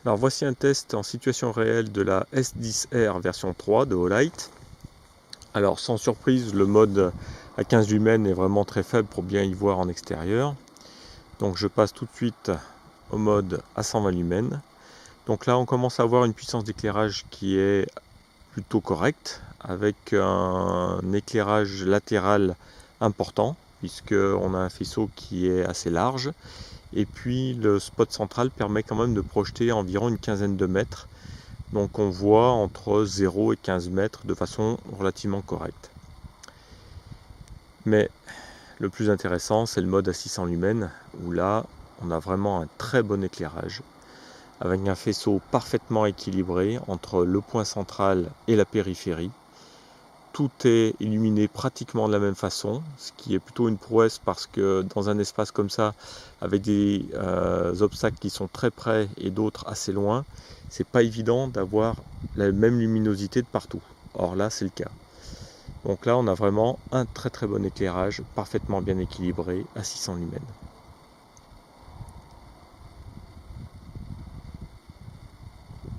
Alors voici un test en situation réelle de la S10R version 3 de Olight. Alors sans surprise, le mode à 15 lumens est vraiment très faible pour bien y voir en extérieur. Donc je passe tout de suite au mode à 120 lumens. Donc là on commence à avoir une puissance d'éclairage qui est plutôt correcte, avec un éclairage latéral important, puisqu'on a un faisceau qui est assez large. Et puis le spot central permet quand même de projeter environ une quinzaine de mètres. Donc on voit entre 0 et 15 mètres de façon relativement correcte. Mais le plus intéressant, c'est le mode à 600 lumens, où là, on a vraiment un très bon éclairage, avec un faisceau parfaitement équilibré entre le point central et la périphérie. Tout est illuminé pratiquement de la même façon, ce qui est plutôt une prouesse parce que dans un espace comme ça, avec des obstacles qui sont très près et d'autres assez loin, c'est pas évident d'avoir la même luminosité de partout. Or là, c'est le cas. Donc là, on a vraiment un très très bon éclairage, parfaitement bien équilibré à 600 lumens.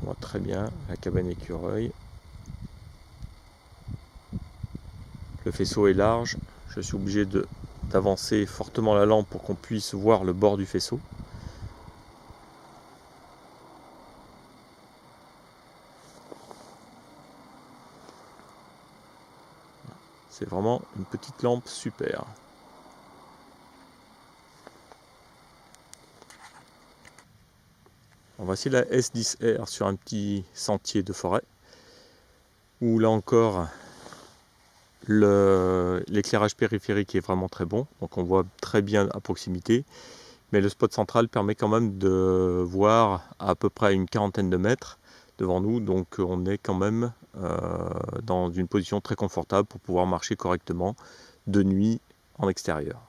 On voit très bien la cabane écureuil. Le faisceau est large, je suis obligé d'avancer fortement la lampe pour qu'on puisse voir le bord du faisceau. C'est vraiment une petite lampe super. Voici la S10R sur un petit sentier de forêt, où là encore l'éclairage périphérique est vraiment très bon, donc on voit très bien à proximité, mais le spot central permet quand même de voir à peu près une quarantaine de mètres devant nous, donc on est quand même dans une position très confortable pour pouvoir marcher correctement de nuit en extérieur.